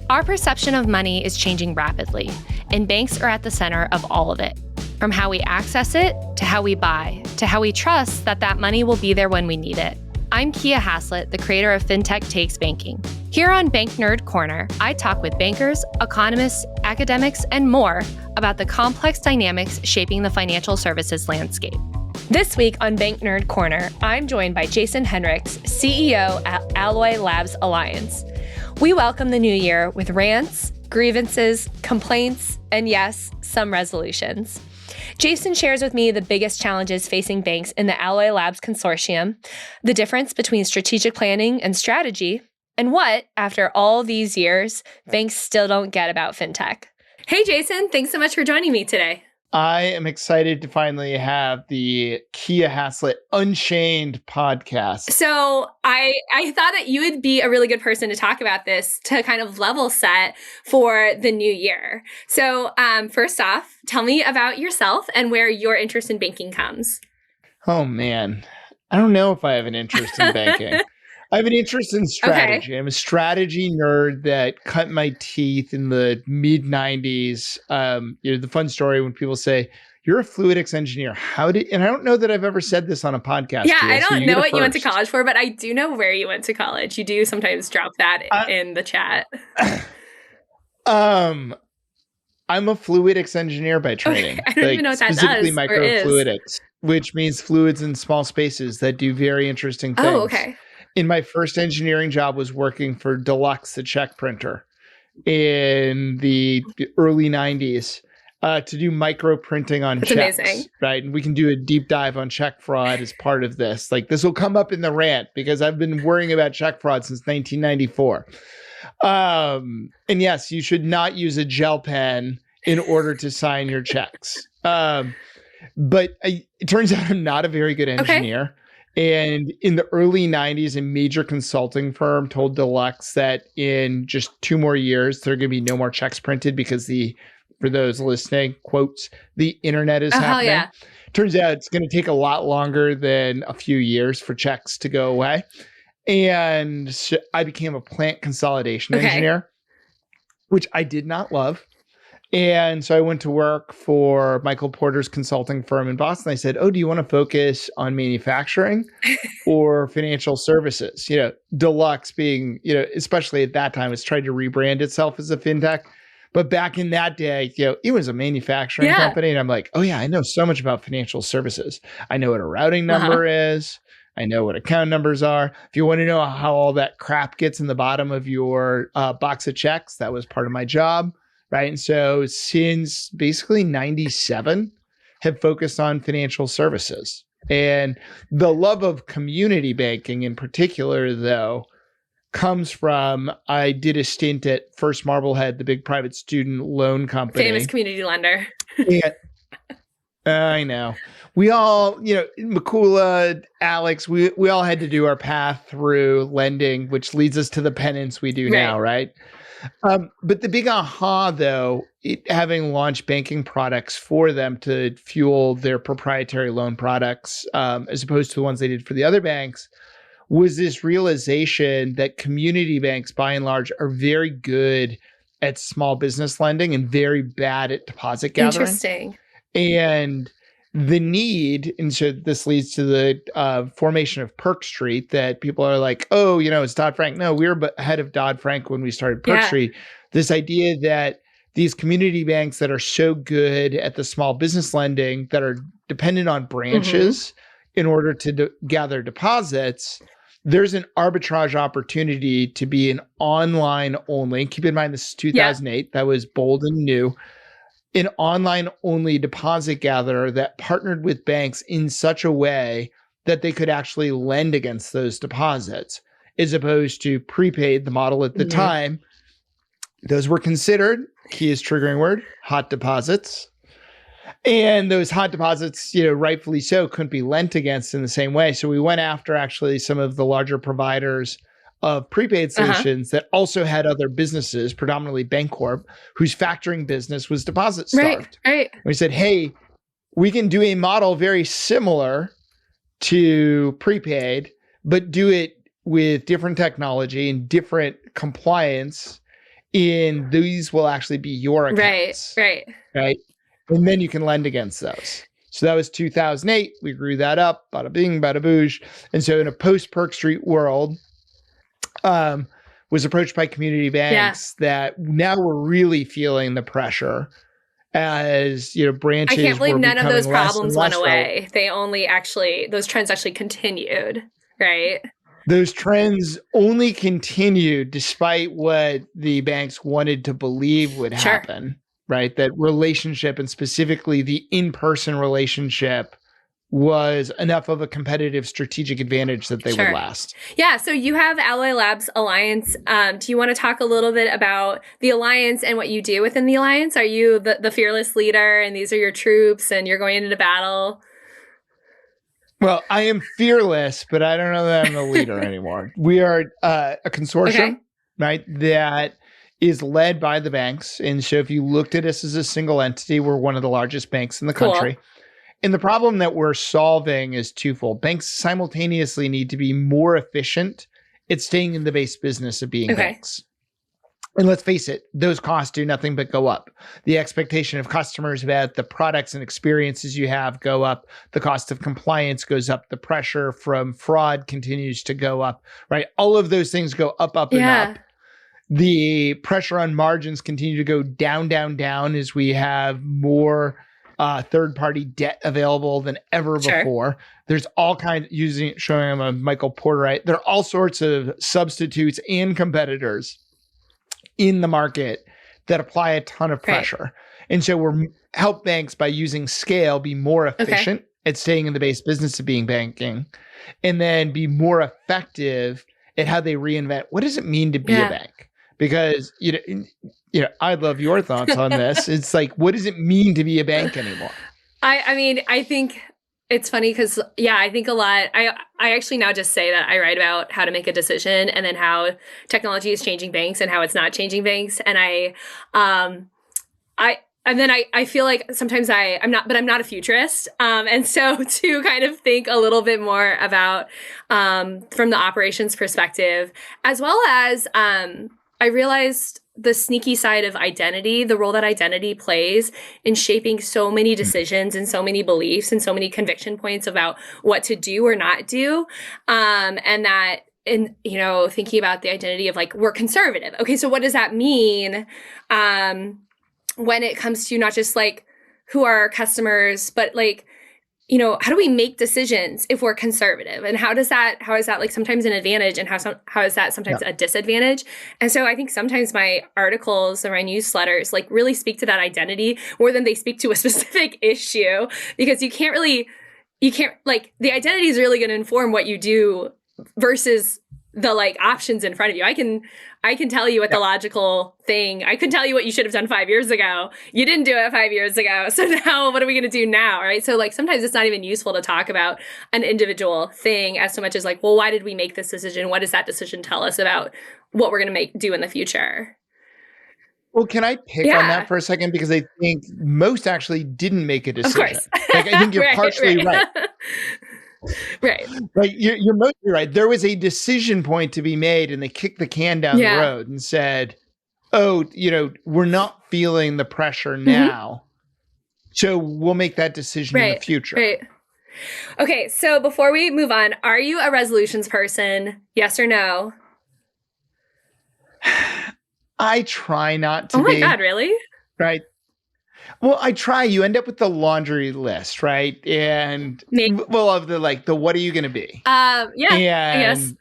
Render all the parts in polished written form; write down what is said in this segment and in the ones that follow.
Our perception of money is changing rapidly, and banks are at the center of all of it. From how we access it, to how we buy, to how we trust that that money will be there when we need it. I'm Kiah Haslett, the creator of Fintech Takes Banking. Here on Bank Nerd Corner, I talk with bankers, economists, academics, and more about the complex dynamics shaping the financial services landscape. This week on Bank Nerd Corner, I'm joined by Jason Henrichs, CEO at Alloy Labs Alliance. We welcome the new year with rants, grievances, complaints, and yes, some resolutions. Jason shares with me the biggest challenges facing banks in the Alloy Labs consortium, the difference between strategic planning and strategy, and what, after all these years, banks still don't get about fintech. Hey, Jason, thanks so much for joining me today. I am excited to finally have the Kiah Haslett Unchained podcast. So I thought that you would be a really good person to talk about this to kind of level set for the new year. So first off, tell me about yourself and where your interest in banking comes. Oh, man. I don't know if I have an interest in banking. I have an interest in strategy. Okay. I'm a strategy nerd that cut my teeth in the mid-90s. The fun story when people say, you're a fluidics engineer. And I don't know that I've ever said this on a podcast. Yeah, I don't know what you went to college for, but I do know where you went to college. You do sometimes drop that in the chat. I'm a fluidics engineer by training. Okay. I don't even know what that does. Specifically microfluidics, which means fluids in small spaces that do very interesting things. Oh, okay. In my first engineering job was working for Deluxe, the check printer, in the early 90s to do micro printing on checks. Amazing. Right? And we can do a deep dive on check fraud as part of this. Like this will come up in the rant because I've been worrying about check fraud since 1994. And yes, you should not use a gel pen in order to sign your checks. But it turns out I'm not a very good engineer. Okay. And in the early 90s, a major consulting firm told Deluxe that in just 2 more years, there are going to be no more checks printed because for those listening, quotes, the internet is happening. Yeah. Turns out it's going to take a lot longer than a few years for checks to go away. And so I became a plant consolidation engineer, which I did not love. And so I went to work for Michael Porter's consulting firm in Boston. I said, do you want to focus on manufacturing or financial services? Deluxe being, especially at that time, was trying to rebrand itself as a fintech. But back in that day, it was a manufacturing company. And I'm like, I know so much about financial services. I know what a routing number is. I know what account numbers are. If you want to know how all that crap gets in the bottom of your box of checks, that was part of my job. Right. And so since basically 97, have focused on financial services. And the love of community banking in particular, though, comes from I did a stint at First Marblehead, the big private student loan company. Famous community lender. I know. We all, Makula, Alex, we all had to do our path through lending, which leads us to the penance we do now, right? But the big aha, though, having launched banking products for them to fuel their proprietary loan products, as opposed to the ones they did for the other banks, was this realization that community banks, by and large, are very good at small business lending and very bad at deposit gathering. Interesting. And the need, and so this leads to the formation of Perk Street, that people are like, it's Dodd-Frank. No, we were ahead of Dodd-Frank when we started Perk Street. This idea that these community banks that are so good at the small business lending that are dependent on branches in order to gather deposits, there's an arbitrage opportunity to be an online only. Keep in mind, this is 2008. That was bold and new. An online-only deposit gatherer that partnered with banks in such a way that they could actually lend against those deposits, as opposed to prepaid, the model at the time. Those were considered, Kiah's triggering word, hot deposits. And those hot deposits, rightfully so, couldn't be lent against in the same way. So we went after actually some of the larger providers of prepaid solutions that also had other businesses, predominantly Bancorp, whose factoring business was deposit starved. Right. We said, hey, we can do a model very similar to prepaid, but do it with different technology and different compliance and these will actually be your accounts. Right. And then you can lend against those. So that was 2008. We grew that up, bada bing, bada boosh. And so in a post-Perk Street world, was approached by community banks that now we're really feeling the pressure as, branches. I can't believe none of those problems went relevant. away. Those trends actually continued, right? Those trends only continued despite what the banks wanted to believe would happen, right? That relationship, and specifically the in-person relationship, was enough of a competitive strategic advantage that they would last. Yeah. So you have Alloy Labs Alliance. Do you want to talk a little bit about the Alliance and what you do within the Alliance? Are you the fearless leader and these are your troops and you're going into battle? Well, I am fearless, but I don't know that I'm the leader anymore. We are a consortium, right, that is led by the banks. And so if you looked at us as a single entity, we're one of the largest banks in the country. And the problem that we're solving is twofold. Banks simultaneously need to be more efficient at staying in the base business of being banks. And let's face it, those costs do nothing but go up. The expectation of customers about the products and experiences you have go up. The cost of compliance goes up. The pressure from fraud continues to go up, right? All of those things go up, and up. The pressure on margins continue to go down, down as we have more third-party debt available than ever before. There's all kinds, showing him a Michael Porter, right? There are all sorts of substitutes and competitors in the market that apply a ton of pressure. And so we're help banks by using scale be more efficient at staying in the base business of being banking, and then be more effective at how they reinvent what does it mean to be a bank? Because I'd love your thoughts on this. It's like, what does it mean to be a bank anymore? I mean, I think it's funny because, I think a lot, I actually now just say that I write about how to make a decision and then how technology is changing banks and how it's not changing banks. And I feel like sometimes I'm not a futurist. And so to kind of think a little bit more about, from the operations perspective, as well as, I realized the sneaky side of identity, the role that identity plays in shaping so many decisions and so many beliefs and so many conviction points about what to do or not do. And that, thinking about the identity of like, we're conservative. Okay, so what does that mean when it comes to not just like who are our customers, but like, how do we make decisions if we're conservative? And how is that like sometimes an advantage and how is that sometimes a disadvantage? And so I think sometimes my articles or my newsletters like really speak to that identity more than they speak to a specific issue, because you can't like the identity is really going to inform what you do versus the like options in front of you. I can tell you what the logical thing, I can tell you what you should have done 5 years ago. You didn't do it 5 years ago. So now what are we going to do now? Right. So like sometimes it's not even useful to talk about an individual thing as so much as like, well, why did we make this decision? What does that decision tell us about what we're going to do in the future? Well, can I pick on that for a second? Because I think most actually didn't make a decision. Of course. Like, I think you're partially right. Right. You're mostly right. There was a decision point to be made and they kicked the can down the road and said, oh, we're not feeling the pressure now. So we'll make that decision in the future. Right. Okay. So before we move on, are you a resolutions person? Yes or no? I try not to be. Oh my God, really? Right. Well, I try. You end up with the laundry list, right? And of the what are you going to be? I guess.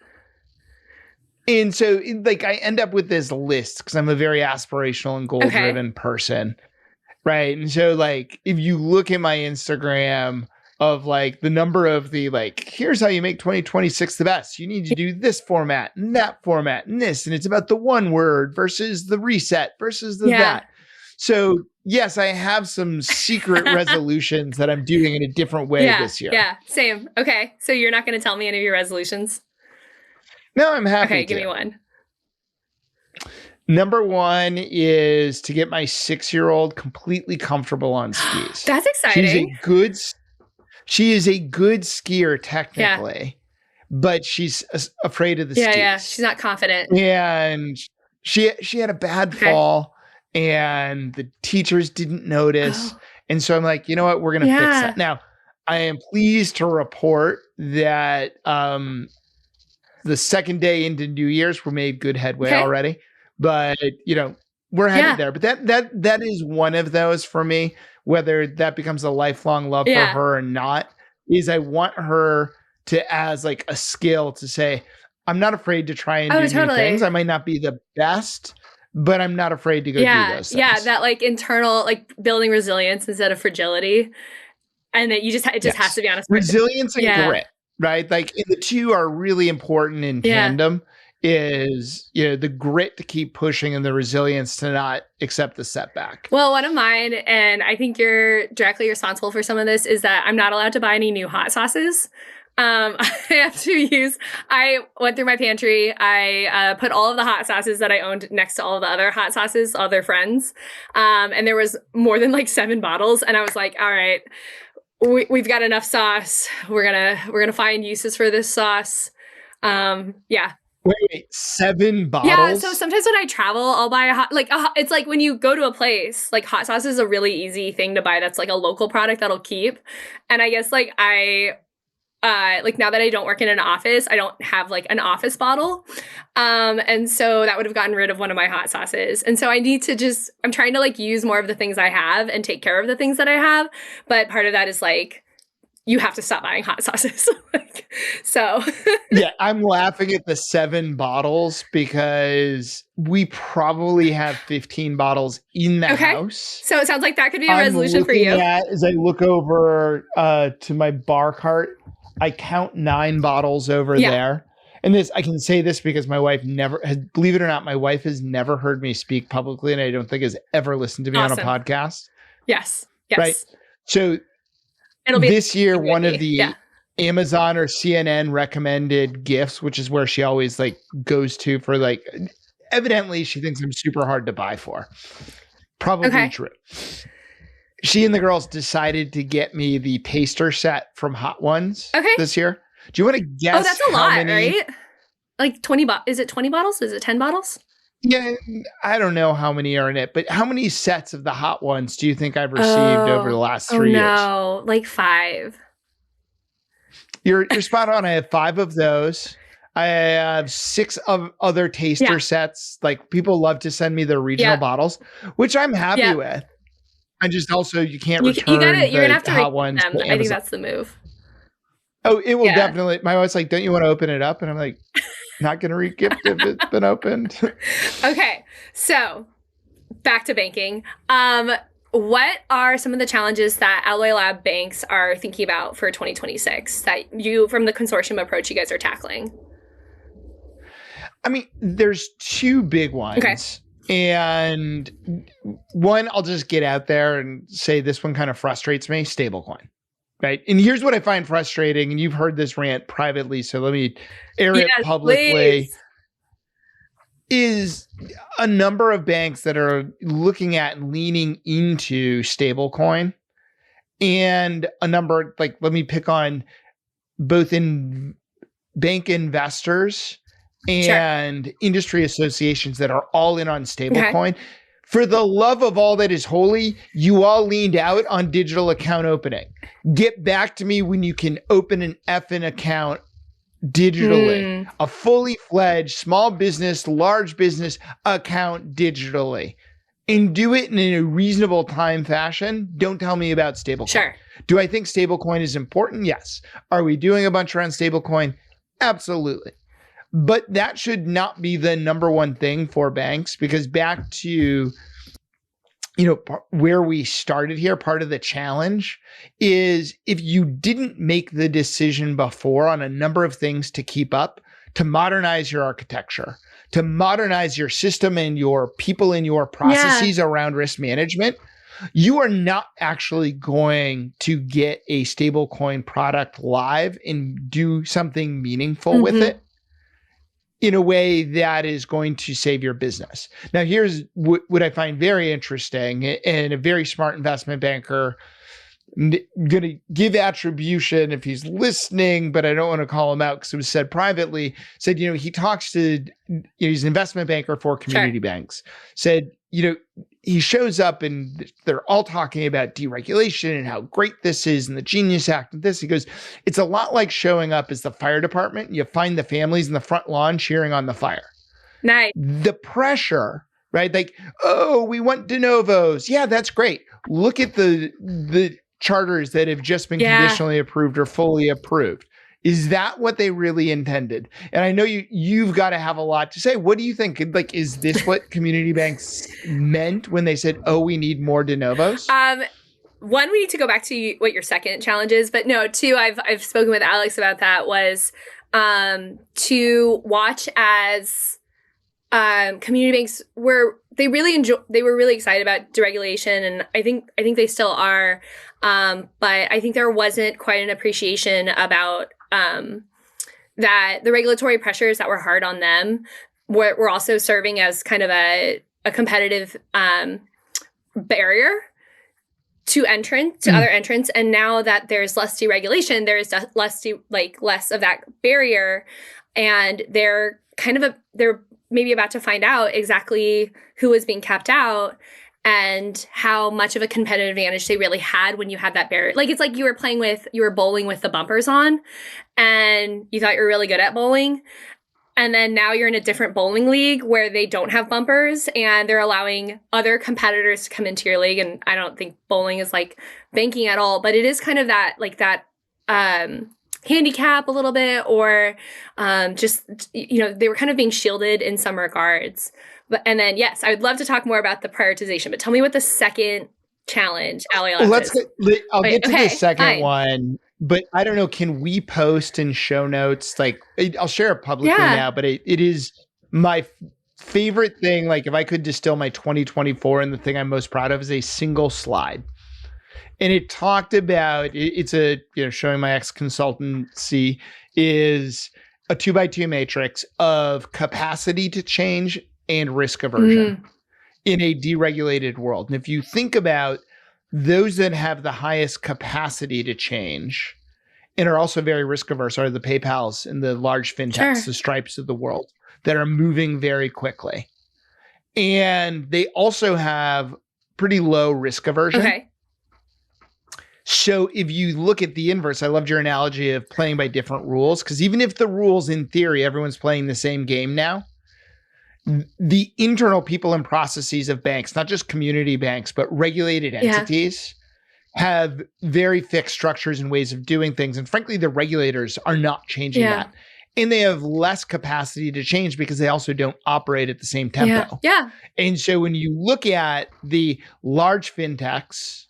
And so I end up with this list because I'm a very aspirational and goal-driven person, right? And so if you look at my Instagram of the number of here's how you make 2026 the best. You need to do this format and that format and this, and it's about the one word versus the reset versus the that. So yes, I have some secret resolutions that I'm doing in a different way this year. Yeah, same. Okay, so you're not going to tell me any of your resolutions? No, I'm happy to. Okay, give me one. Number one is to get my 6-year-old completely comfortable on skis. That's exciting. She is a good skier technically, but she's afraid of the skis. Yeah, she's not confident. And She had a bad fall and the teachers didn't notice. And so I'm like, you know what? We're going to fix that. Now, I am pleased to report that the second day into New Year's, we made good headway already. But, we're headed there. But that is one of those for me, whether that becomes a lifelong love for her or not, is I want her to, as like a skill, to say, I'm not afraid to try and do new things. I might not be the best, but I'm not afraid to go do those things. Yeah, that like internal, like building resilience instead of fragility. And that it just has to be honest. Resilience and grit, right? Like the two are really important in tandem. Is the grit to keep pushing and the resilience to not accept the setback. Well, one of mine, and I think you're directly responsible for some of this, is that I'm not allowed to buy any new hot sauces. I went through my pantry. I put all of the hot sauces that I owned next to all of the other hot sauces, all their friends. And there was more than like 7 bottles. And I was like, all right, we've got enough sauce. We're gonna find uses for this sauce. Wait, 7 bottles? Yeah, so sometimes when I travel, I'll buy it's like when you go to a place, like hot sauce is a really easy thing to buy that's like a local product that'll keep. And I guess like now that I don't work in an office, I don't have like an office bottle. And so that would have gotten rid of one of my hot sauces. And so I need to I'm trying to like use more of the things I have and take care of the things that I have. But part of that is like, you have to stop buying hot sauces. Yeah, I'm laughing at the 7 bottles because we probably have 15 bottles in the house. So it sounds like that could be a resolution for you. As I look over to my bar cart, I count 9 bottles over there. And I can say this because my wife believe it or not, my wife has never heard me speak publicly, and I don't think has ever listened to me on a podcast. Yes. Right. So it'll be this year, one of the Amazon or CNN recommended gifts, which is where she always like goes to for like, evidently she thinks I'm super hard to buy for. Probably true. She and the girls decided to get me the taster set from Hot Ones this year. Do you want to guess? Oh, that's a lot, right? Like 20 Is it 20 bottles? Is it 10 bottles? Yeah, I don't know how many are in it, but how many sets of the Hot Ones do you think I've received over the last 3 years? No, like 5. You're spot on. I have 5 of those. I have 6 of other taster sets. Like people love to send me the regional bottles, which I'm happy with. I just also you can't return you're gonna have to Hot Ones. Them. I think that's the move. Oh, it will definitely. My wife's like, "Don't you want to open it up?" And I'm like, "Not gonna re-gift if it's been opened." Okay, so back to banking. What are some of the challenges that Alloy Lab banks are thinking about for 2026 that you, from the consortium approach, you guys are tackling? I mean, there's 2 big ones. Okay. And one, I'll just get out there and say this one kind of frustrates me, stablecoin. Right. And here's what I find frustrating. And you've heard this rant privately, so let me air it publicly. Please. Is a number of banks that are looking at and leaning into stablecoin, and a number, like, let me pick on both in bank investors and industry associations that are all in on stablecoin. Okay. For the love of all that is holy, you all leaned out on digital account opening. Get back to me when you can open an effing account digitally, a fully fledged small business, large business account digitally, and do it in a reasonable time fashion. Don't tell me about stablecoin. Sure. Do I think stablecoin is important? Yes. Are we doing a bunch around stablecoin? Absolutely. But that should not be the number one thing for banks, because back to, where we started here, part of the challenge is if you didn't make the decision before on a number of things to keep up, to modernize your architecture, to modernize your system and your people and your processes around risk management, you are not actually going to get a stablecoin product live and do something meaningful with it in a way that is going to save your business. Now, here's what I find very interesting, and a very smart investment banker going to give attribution if he's listening, but I don't want to call him out because it was said privately, said, he talks to, he's an investment banker for community banks, said, he shows up and they're all talking about deregulation and how great this is and the Genius Act and this. He goes, it's a lot like showing up as the fire department. You find the families in the front lawn cheering on the fire. Nice. The pressure, right? Like, oh, we want de novos. Yeah, that's great. Look at the charters that have just been conditionally approved or fully approved. Is that what they really intended? And I know you've got to have a lot to say. What do you think? Like, is this what community banks meant when they said, oh, we need more de novos? One, we need to go back to what your second challenge is. But no, two, I've spoken with Alex about that, was to watch as community banks were really excited about deregulation, and I think they still are. But I think there wasn't quite an appreciation about that the regulatory pressures that were hard on them were also serving as kind of a competitive barrier to other entrants. And now that there's less deregulation, there's less of that barrier, and they're maybe about to find out exactly who is being kept out and how much of a competitive advantage they really had when you had that barrier. Like, it's like you were bowling with the bumpers on, and you thought you were really good at bowling. And then now you're in a different bowling league where they don't have bumpers, and they're allowing other competitors to come into your league. And I don't think bowling is like banking at all, but it is kind of that handicap a little bit, or they were kind of being shielded in some regards. And then, yes, I would love to talk more about the prioritization, but tell me what the second challenge, is. I'll get to the second one, but I don't know, can we post in show notes? Like, I'll share it publicly now, but it is my favorite thing. Like, if I could distill my 2024, and the thing I'm most proud of is a single slide. And it talked about, it's showing my ex-consultancy, is a 2x2 matrix of capacity to change and risk aversion in a deregulated world. And if you think about those that have the highest capacity to change and are also very risk averse are the PayPals and the large fintechs, the Stripes of the world, that are moving very quickly. And they also have pretty low risk aversion. Okay. So if you look at the inverse, I loved your analogy of playing by different rules, because even if the rules, in theory, everyone's playing the same game now, the internal people and processes of banks, not just community banks, but regulated entities, have very fixed structures and ways of doing things. And frankly, the regulators are not changing that. And they have less capacity to change because they also don't operate at the same tempo. Yeah. And so when you look at the large fintechs,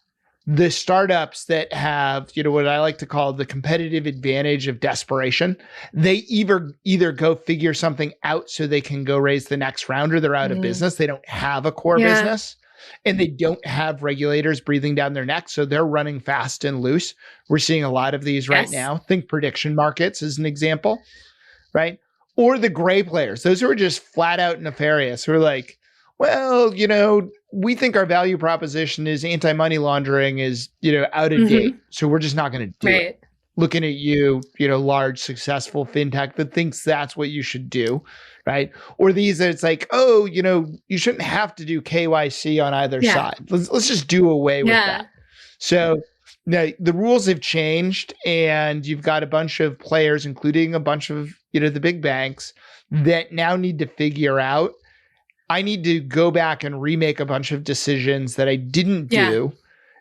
the startups that have, what I like to call the competitive advantage of desperation, they either go figure something out so they can go raise the next round, or they're out of business. They don't have a core business, and they don't have regulators breathing down their neck. So they're running fast and loose. We're seeing a lot of these right now. Think prediction markets as an example, right? Or the gray players, those who are just flat out nefarious, who are like, well, we think our value proposition is anti-money laundering is, out of date. So we're just not going to do it. Looking at you, large, successful fintech that thinks that's what you should do, right? Or these, it's like, oh, you shouldn't have to do KYC on either side. Let's just do away with that. So now the rules have changed, and you've got a bunch of players, including a bunch of, the big banks, that now need to figure out, I need to go back and remake a bunch of decisions that I didn't do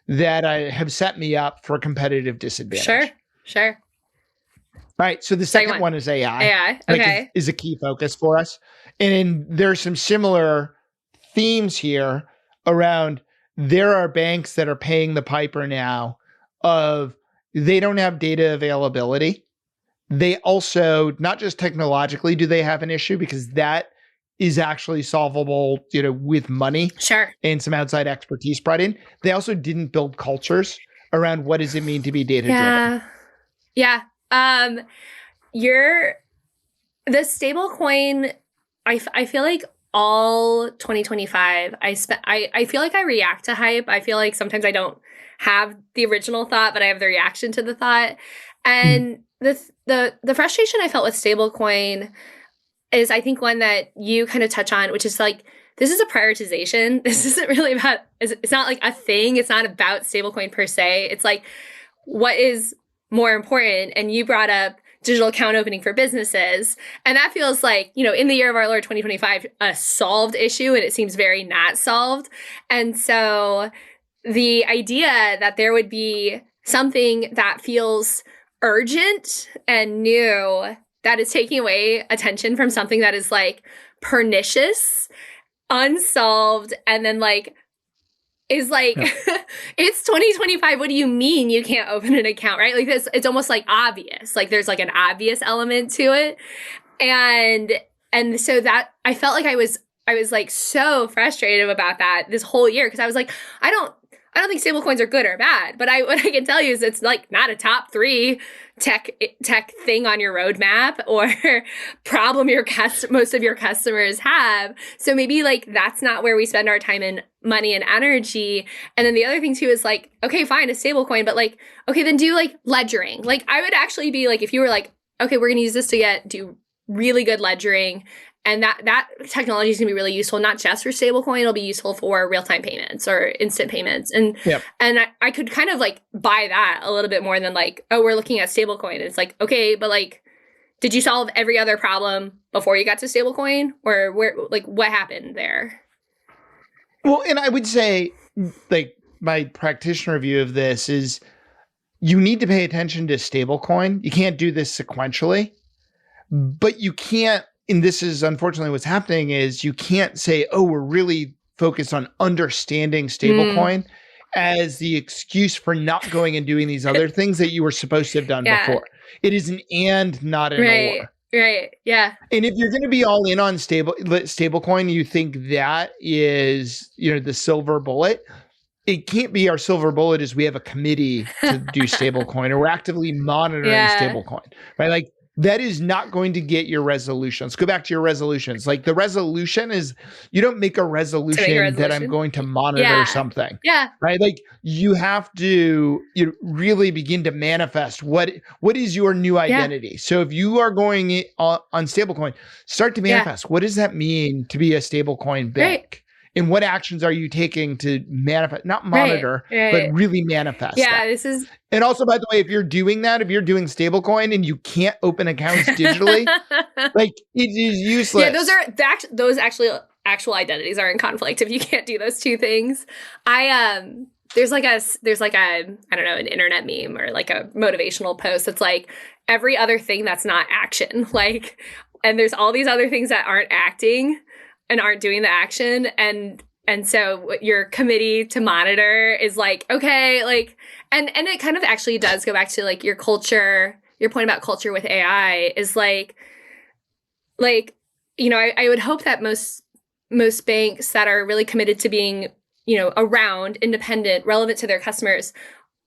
that have set me up for a competitive disadvantage. Sure. All right. So the second one is AI. AI. Okay. Is a key focus for us. And there's some similar themes here around, there are banks that are paying the piper now of, they don't have data availability. They also, not just technologically do they have an issue, because that is actually solvable, with money and some outside expertise brought in. They also didn't build cultures around what does it mean to be data driven. The stablecoin, I feel like all 2025, I feel like I react to hype. I feel like sometimes I don't have the original thought, but I have the reaction to the thought. And the frustration I felt with stablecoin is, I think, one that you kind of touch on, which is like, this is a prioritization. This isn't really about, it's not like a thing. It's not about stablecoin per se. It's like, what is more important? And you brought up digital account opening for businesses. And that feels like, in the year of our Lord 2025, a solved issue, and it seems very not solved. And so the idea that there would be something that feels urgent and new that is taking away attention from something that is like pernicious, unsolved, and then like is like, it's 2025. What do you mean you can't open an account, right? Like this, it's almost like obvious. Like there's like an obvious element to it. And so that I felt like I was like so frustrated about that this whole year. Cause I was like, I don't think stablecoins are good or bad, but what I can tell you is it's like not a top 3 tech thing on your roadmap or problem most of your customers have. So maybe like that's not where we spend our time and money and energy. And then the other thing too is like, okay, fine, a stablecoin, but like, okay, then do like ledgering. Like I would actually be like, if you were like, okay, we're going to use this to do really good ledgering. And that technology is going to be really useful, not just for stablecoin. It'll be useful for real-time payments or instant payments. And I could kind of like buy that a little bit more than like, oh, we're looking at stablecoin. It's like, okay, but like, did you solve every other problem before you got to stablecoin? Or what happened there? Well, and I would say, like, my practitioner view of this is you need to pay attention to stablecoin. You can't do this sequentially, but you can't. And this is unfortunately what's happening is you can't say, oh, we're really focused on understanding stablecoin as the excuse for not going and doing these other things that you were supposed to have done before. It is an and, not an or. Right. Yeah. And if you're going to be all in on stablecoin, you think that is, the silver bullet. It can't be our silver bullet is we have a committee to do stablecoin or we're actively monitoring stablecoin, right? Like, that is not going to get your resolution. Let's go back to your resolutions. Like the resolution is, you don't make a resolution that I'm going to monitor something. Yeah. Right. Like you have to really begin to manifest what is your new identity. Yeah. So if you are going on stablecoin, start to manifest. What does that mean to be a stablecoin bank? Right. And what actions are you taking to manifest, not monitor, but really manifest that? This is... And also, by the way, if you're doing stablecoin and you can't open accounts digitally, like it is useless. Yeah, those actual identities are in conflict if you can't do those two things. There's like a I don't know, an internet meme or like a motivational post that's like every other thing that's not action. Like, and there's all these other things that aren't acting and aren't doing the action. And so your committee to monitor is like, okay, like, and it kind of actually does go back to like your culture, your point about culture with AI is like, I would hope that most banks that are really committed to being, around, independent, relevant to their customers,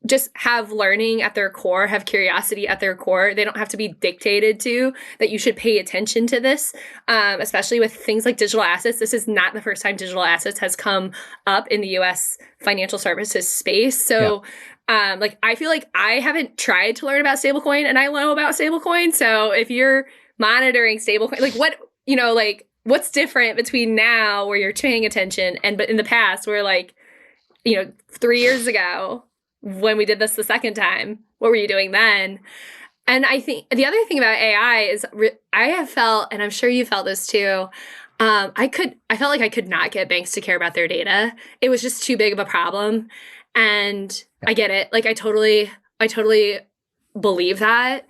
just have learning at their core, have curiosity at their core. They don't have to be dictated to that you should pay attention to this, especially with things like digital assets. This is not the first time digital assets has come up in the U.S. financial services space. So I feel like I haven't tried to learn about stablecoin and I know about stablecoin. So if you're monitoring stablecoin, like what's different between now where you're paying attention but in the past where 3 years ago, when we did this the second time, what were you doing then? And I think the other thing about AI is I have felt, and I'm sure you felt this too, I felt like I could not get banks to care about their data. It was just too big of a problem. And I get it. Like I totally believe that.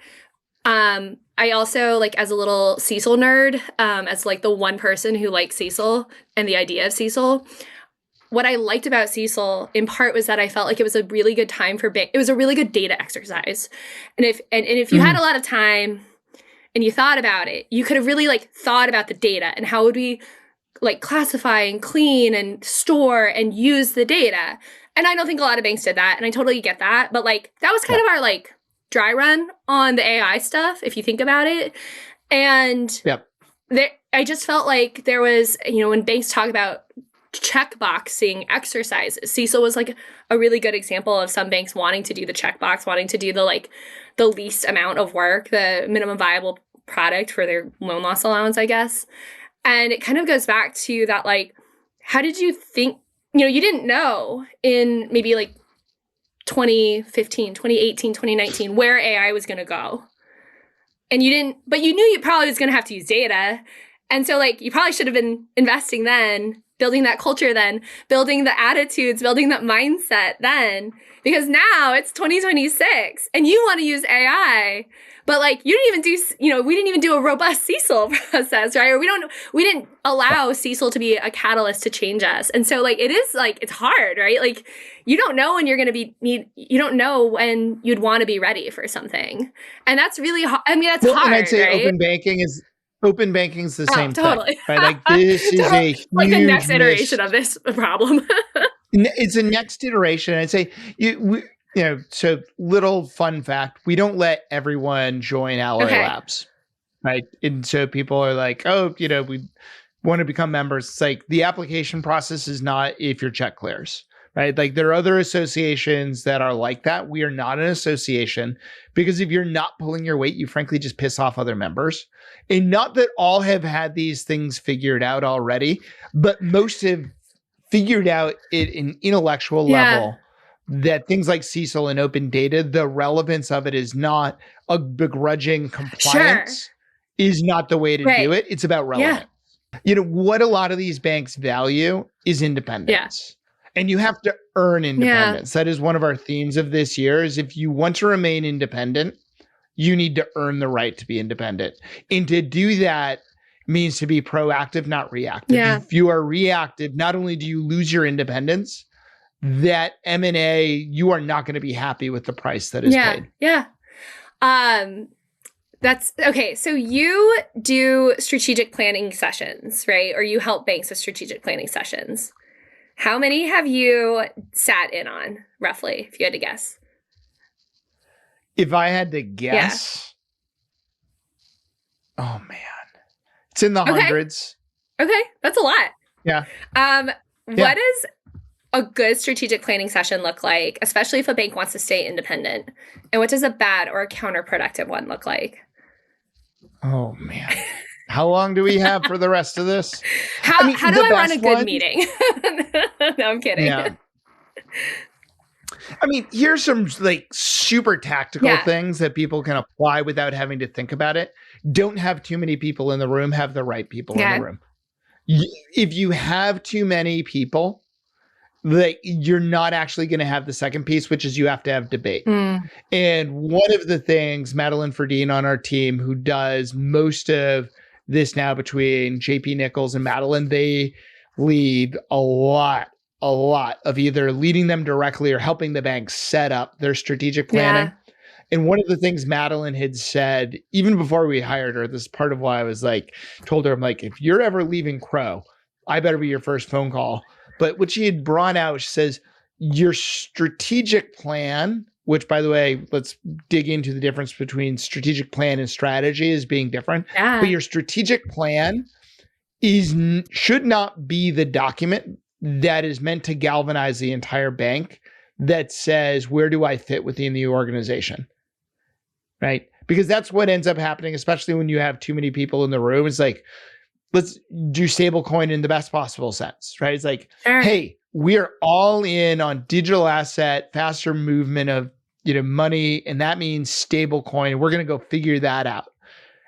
I also, like, as a little CECL nerd, as like the one person who likes CECL and the idea of CECL, what I liked about CECL in part was that I felt like it was a really good time it was a really good data exercise. And if you had a lot of time and you thought about it, you could have really like thought about the data and how would we like classify and clean and store and use the data. And I don't think a lot of banks did that. And I totally get that. But like, that was kind of our like dry run on the AI stuff, if you think about it. And I just felt like there was, when banks talk about checkboxing exercises, CECL was like a really good example of some banks wanting to do the checkbox, wanting to do the least amount of work, the minimum viable product for their loan loss allowance, I guess. And it kind of goes back to that, like, how did you think, you didn't know in maybe like 2015, 2018, 2019, where AI was going to go. And but you knew you probably was going to have to use data. And so like, you probably should have been investing then, building that culture then, building the attitudes, building that mindset then, because now it's 2026 and you want to use AI, but like you didn't even do, we didn't even do a robust CECL process, right? Or we didn't allow CECL to be a catalyst to change us. And so like, it is like, it's hard, right? Like you don't know when you're going to you don't know when you'd want to be ready for something. And that's really hard. I mean, that's hard, and I'd say right? Open banking is the same totally. thing, right? Like this is a huge like the next iteration of this problem. It's a next iteration. I'd say so little fun fact: we don't let everyone join Alloy Labs, right? And so people are like, oh, we want to become members. It's like the application process is not if your check clears. Right? Like there are other associations that are like that. We are not an association because if you're not pulling your weight, you frankly just piss off other members. And not that all have had these things figured out already, but most have figured out at an intellectual level that things like CECL and open data, the relevance of it is not a begrudging compliance, is not the way to do it. It's about relevance. What a lot of these banks value is independence. And you have to earn independence. That is one of our themes of this year is if you want to remain independent, you need to earn the right to be independent. And to do that means to be proactive, not reactive. If you are reactive, not only do you lose your independence, that M&A, you are not going to be happy with the price that is paid. That's okay. So you do strategic planning sessions, right? Or you help banks with strategic planning sessions. How many have you sat in on, roughly, if you had to guess? If I had to guess, oh man, it's in the hundreds. Okay, that's a lot. Yeah. What does a good strategic planning session look like, especially if a bank wants to stay independent? And what does a bad or a counterproductive one look like? Oh man. How long do we have for the rest of this? How do I run a good meeting? No, I'm kidding. Yeah. I mean, here's some like super tactical things that people can apply without having to think about it. Don't have too many people in the room, have the right people in the room. If you have too many people, like you're not actually going to have the second piece, which is you have to have debate. And one of the things, Madeline Ferdine on our team, who does most of this now between JP Nichols and Madeline, they lead a lot of either leading them directly or helping the bank set up their strategic planning. And one of the things Madeline had said, even before we hired her, this is part of why I was like, told her, I'm like, if you're ever leaving Crow, I better be your first phone call. But what she had brought out, she says, your strategic plan, which by the way, let's dig into the difference between strategic plan and strategy as being different. But your strategic plan should not be the document that is meant to galvanize the entire bank that says, where do I fit within the organization? Right? Because that's what ends up happening, especially when you have too many people in the room. It's like, let's do stablecoin in the best possible sense, right? It's like, hey, we're all in on digital asset, faster movement of money, and that means stablecoin. We're going to go figure that out.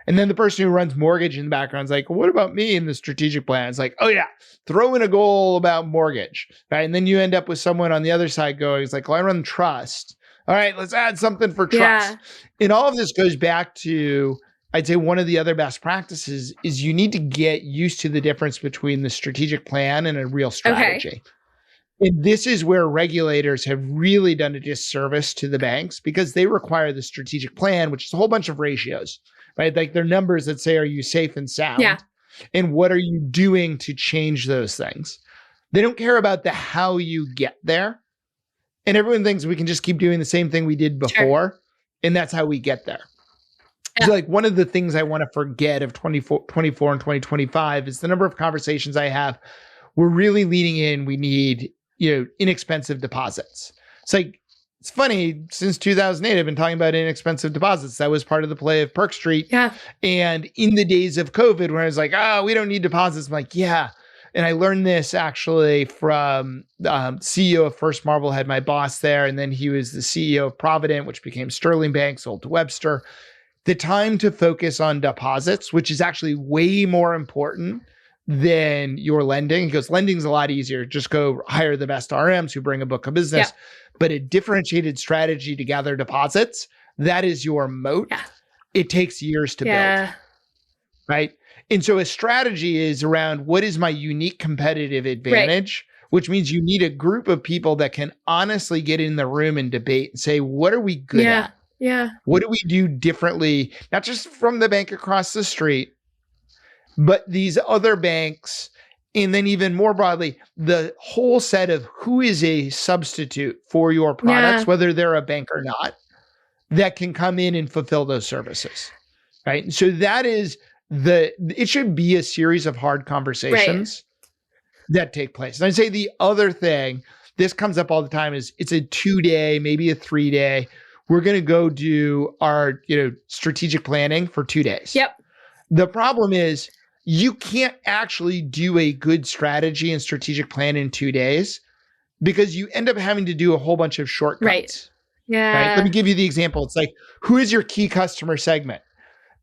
And then the person who runs mortgage in the background is like, well, what about me in the strategic plan? It's like, oh yeah, throw in a goal about mortgage, right? And then you end up with someone on the other side going, it's like, well, I run trust. All right, let's add something for trust. And all of this goes back to, I'd say one of the other best practices is you need to get used to the difference between the strategic plan and a real strategy. And this is where regulators have really done a disservice to the banks because they require the strategic plan, which is a whole bunch of ratios, right? Like they're numbers that say, are you safe and sound? And what are you doing to change those things? They don't care about the how you get there. And everyone thinks we can just keep doing the same thing we did before. And that's how we get there. So like one of the things I want to forget of 24 and 2025 is the number of conversations I have. We're really leaning in. We need, inexpensive deposits. It's like, it's funny, since 2008, I've been talking about inexpensive deposits. That was part of the play of Perk Street. Yeah. And in the days of COVID, when I was like, we don't need deposits, I'm like, yeah. And I learned this actually from CEO of First Marblehead, my boss there. And then he was the CEO of Provident, which became Sterling Bank, sold to Webster. The time to focus on deposits, which is actually way more important than your lending, because lending's a lot easier. Just go hire the best RMs who bring a book of business. Yeah. But a differentiated strategy to gather deposits, that is your moat. Yeah. It takes years to build. Right? And so a strategy is around what is my unique competitive advantage, which means you need a group of people that can honestly get in the room and debate and say, what are we good at? Yeah. What do we do differently, not just from the bank across the street, but these other banks, and then even more broadly, the whole set of who is a substitute for your products, whether they're a bank or not, that can come in and fulfill those services, right? And so that is it should be a series of hard conversations that take place. And I'd say the other thing, this comes up all the time, is it's a 2-day, maybe a 3-day. We're going to go do our, strategic planning for 2 days. Yep. The problem is you can't actually do a good strategy and strategic plan in 2 days because you end up having to do a whole bunch of shortcuts. Right. Yeah. Right? Let me give you the example. It's like, who is your key customer segment?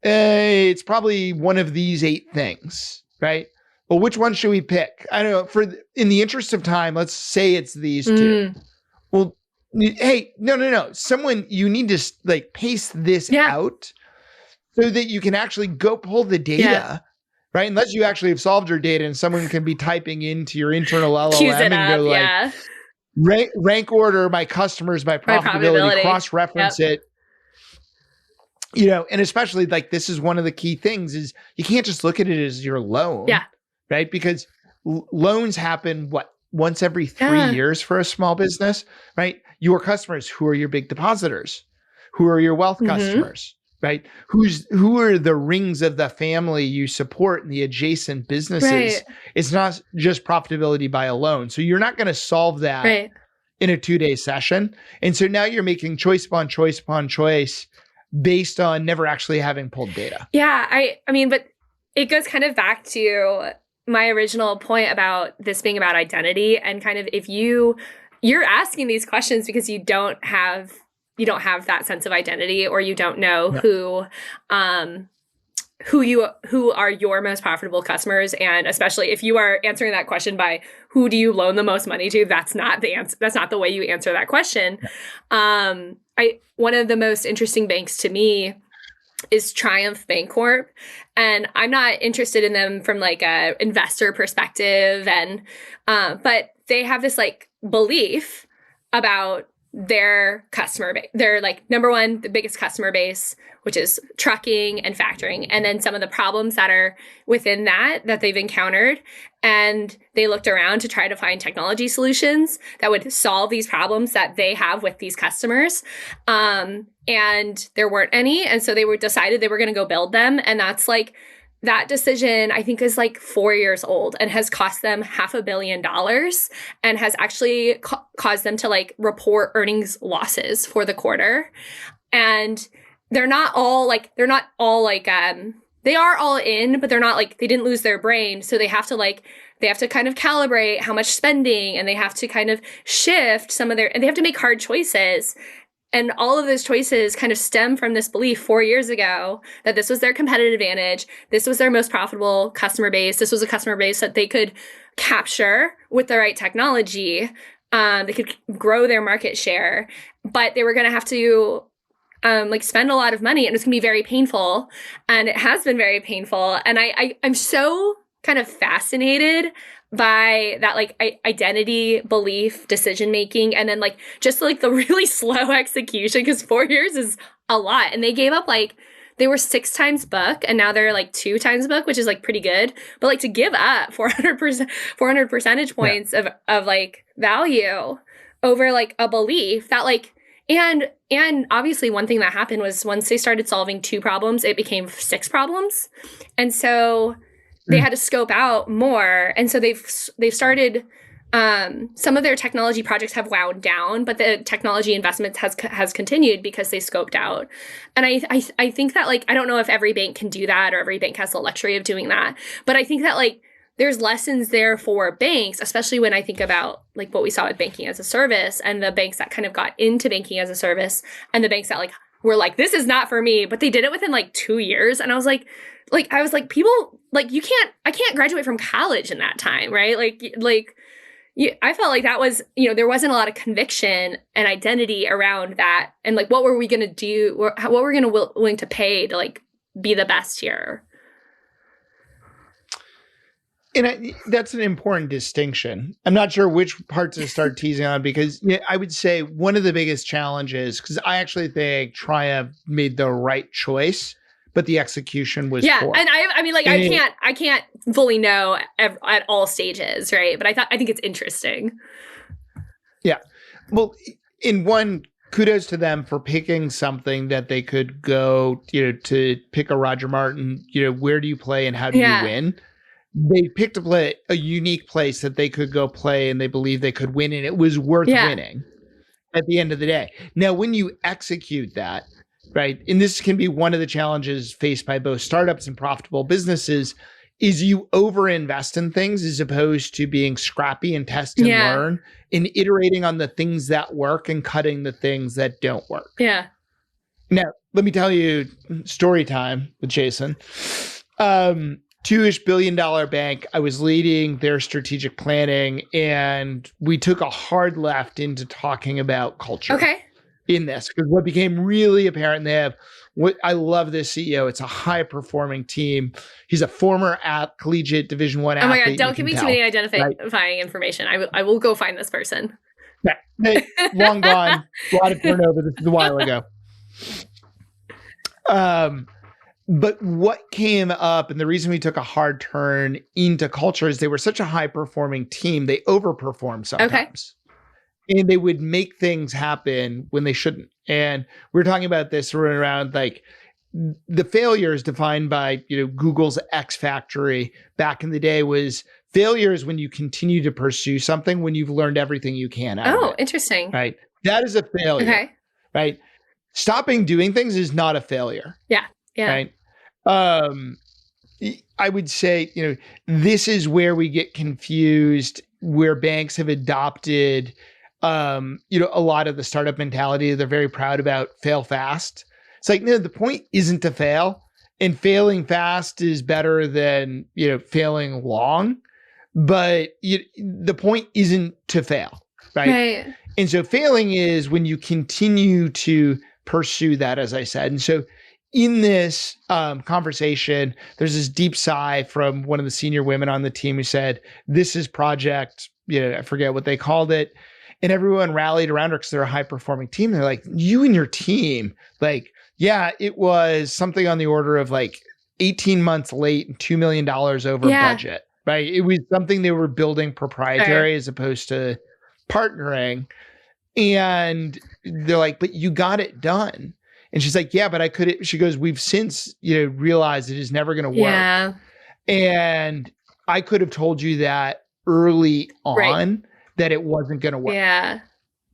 It's probably one of these 8 things, right? Well, which one should we pick? I don't know. In the interest of time, let's say it's these 2. Well, hey, no. You need to pace this out so that you can actually go pull the data, right? Unless you actually have solved your data and someone can be typing into your internal LLM and go rank order my customers by profitability, cross-reference it. And especially this is one of the key things is you can't just look at it as your loan, right? Because loans happen, once every 3 years for a small business, right? Your customers, who are your big depositors? Who are your wealth customers, right? Who are the rings of the family you support in the adjacent businesses? Right. It's not just profitability by a loan. So you're not going to solve that in a 2-day session. And so now you're making choice upon choice upon choice based on never actually having pulled data. Yeah, I mean, but it goes kind of back to my original point about this being about identity, and kind of if you're asking these questions because you don't have that sense of identity, or you don't know who are your most profitable customers. And especially if you are answering that question by who do you loan the most money to, that's not the answer. That's not the way you answer that question. One of the most interesting banks to me is Triumph Bancorp. And I'm not interested in them from a investor perspective. And, but they have this belief about their customer base. They're number one, the biggest customer base, which is trucking and factoring. And then some of the problems that are within that they've encountered. And they looked around to try to find technology solutions that would solve these problems that they have with these customers. And there weren't any. And so they decided they were going to go build them. And that's that decision, I think, is 4 years old and has cost them $500 million and has actually caused them to report earnings losses for the quarter. And they're not all they are all in, but they're not they didn't lose their brain. So they have to kind of calibrate how much spending, and they have to kind of shift some of and they have to make hard choices. And all of those choices kind of stem from this belief 4 years ago that this was their competitive advantage. This was their most profitable customer base. This was a customer base that they could capture with the right technology. They could grow their market share, but they were going to have to spend a lot of money, and it's going to be very painful. And it has been very painful. And I'm so kind of fascinated by that identity, belief, decision making, and then just the really slow execution, because 4 years is a lot. And they gave up they were 6 times book, and now they're 2 times book, which is pretty good. But to give up 400 percentage points of value over a belief that And obviously one thing that happened was once they started solving 2 problems, it became 6 problems. And so they had to scope out more. And so they've started, some of their technology projects have wound down, but the technology investments has continued because they scoped out. And I think that, like, I don't know if every bank can do that or every bank has the luxury of doing that, but I think that, like, there's lessons there for banks, especially when I think about, like, what we saw with banking as a service and the banks that kind of got into banking as a service and the banks that, like, were like, this is not for me, but they did it within like 2 years. And I was like, people, like, I can't graduate from college in that time, right? I felt like that was, there wasn't a lot of conviction and identity around that. And, like, what were we going to do? What were we going to willing to pay to, like, be the best here? And that's an important distinction. I'm not sure which parts to start teasing on, because I would say one of the biggest challenges, because I actually think Triumph made the right choice, but the execution was poor. And I mean, like, I can't fully know at all stages, right? But I think it's interesting. Yeah. Well, in one, kudos to them for picking something that they could go, to pick a Roger Martin, where do you play and how do you win? They picked a unique place that they could go play and they believed they could win, and it was worth winning at the end of the day. Now, when you execute that, right, and this can be one of the challenges faced by both startups and profitable businesses, is you overinvest in things as opposed to being scrappy and test and learn and iterating on the things that work and cutting the things that don't work. Yeah. Now, let me tell you story time with Jason. $2-ish billion bank. I was leading their strategic planning, and we took a hard left into talking about culture in this, because what became really apparent, I love this CEO. It's a high performing team. He's a former collegiate Division I athlete. Oh my God, don't give me too many identifying information. I will go find this person. Yeah, long gone. A lot of turnover. This is a while ago. But what came up, and the reason we took a hard turn into culture, is they were such a high-performing team, they overperformed sometimes. And they would make things happen when they shouldn't. And we were talking about this around, like, the failures defined by, Google's X Factory back in the day was failures when you continue to pursue something when you've learned everything you can out of it. Interesting. Right? That is a failure. Okay. Right? Stopping doing things is not a failure. Yeah. Yeah. Right? I would say, this is where we get confused, where banks have adopted, a lot of the startup mentality. They're very proud about fail fast. It's like, no, the point isn't to fail, and failing fast is better than, failing long, but the point isn't to fail. Right. And so failing is when you continue to pursue that, as I said. And so in this conversation, there's this deep sigh from one of the senior women on the team who said, this is project, I forget what they called it. And everyone rallied around her because they're a high performing team. They're like, you and your team, like, yeah, it was something on the order of like 18 months late and $2 million over budget, right? It was something they were building proprietary as opposed to partnering. And they're like, but you got it done. And she's like, yeah, but she goes, we've since, realized it is never going to work. Yeah. And I could have told you that early on that it wasn't going to work. Yeah.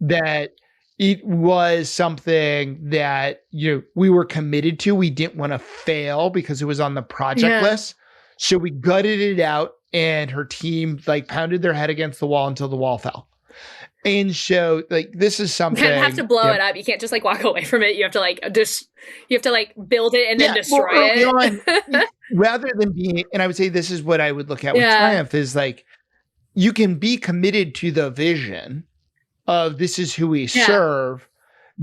That it was something that, we were committed to. We didn't want to fail because it was on the project list. So we gutted it out, and her team like pounded their head against the wall until the wall fell. And so, like, this is something you have to blow it up. You can't just like walk away from it. You have to like you have to like build it and then destroy it. Rather than being, and I would say this is what I would look at with Triumph is like, you can be committed to the vision of this is who we serve.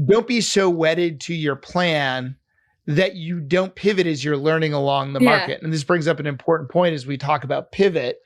Don't be so wedded to your plan that you don't pivot as you're learning along the market. And this brings up an important point as we talk about pivot.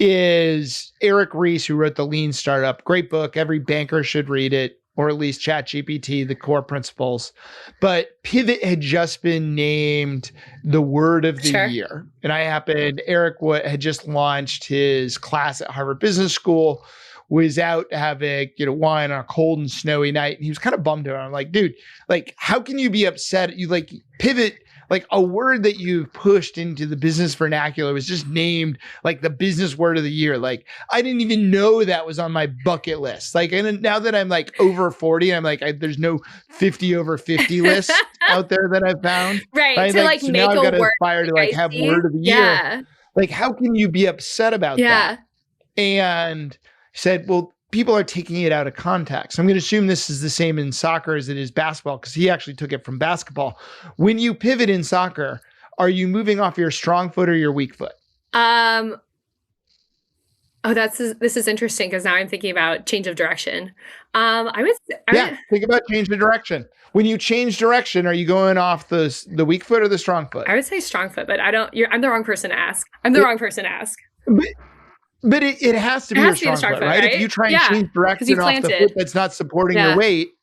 Is Eric Ries, who wrote The Lean Startup. Great book. Every banker should read it, or at least ChatGPT, the core principles. But pivot had just been named the word of the year. And Eric had just launched his class at Harvard Business School, was out having, wine on a cold and snowy night. And he was kind of bummed about it. I'm like, dude, like, how can you be upset? You like pivot, like a word that you've pushed into the business vernacular was just named like the business word of the year. Like, I didn't even know that was on my bucket list. Like, and now that I'm like over 40, I'm like, there's no 50 over 50 list out there that I've found. Right. To like so make now I've got to word aspire to like have word of the year. Like, how can you be upset about that? And he said, well, people are taking it out of context. I'm going to assume this is the same in soccer as it is basketball, because he actually took it from basketball. When you pivot in soccer, are you moving off your strong foot or your weak foot? This is interesting, because now I'm thinking about change of direction. Think about change of direction. When you change direction, are you going off the weak foot or the strong foot? I would say strong foot, but I'm the wrong person to ask. But it has to be your strong foot, right? If you try and change direction off the foot that's not supporting your weight,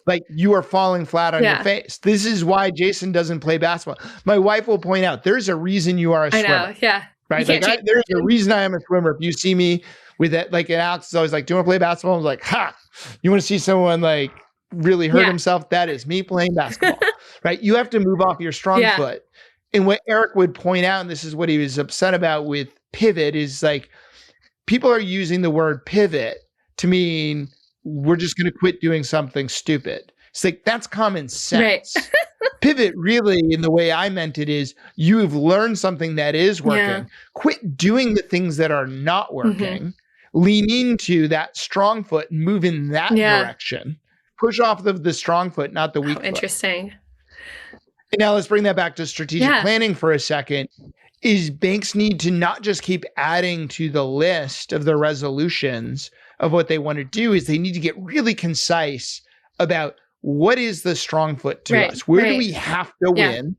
like you are falling flat on your face. This is why Jason doesn't play basketball. My wife will point out, there's a reason you are a swimmer. I know, right? Like there's a reason I am a swimmer. If you see me with that, like Alex is always like, do you want to play basketball? I was like, ha, you want to see someone like really hurt himself? That is me playing basketball, right? You have to move off your strong foot. And what Eric would point out, and this is what he was upset about with pivot, is like, people are using the word pivot to mean we're just going to quit doing something stupid. It's like, that's common sense. Right. Pivot really, in the way I meant it, is you've learned something that is working. Quit doing the things that are not working. Lean into that strong foot and move in that direction. Push off the strong foot, not the weak foot. Interesting. And now let's bring that back to strategic planning for a second. Is banks need to not just keep adding to the list of their resolutions of what they want to do, is they need to get really concise about what is the strong foot to us? Where do we have to win?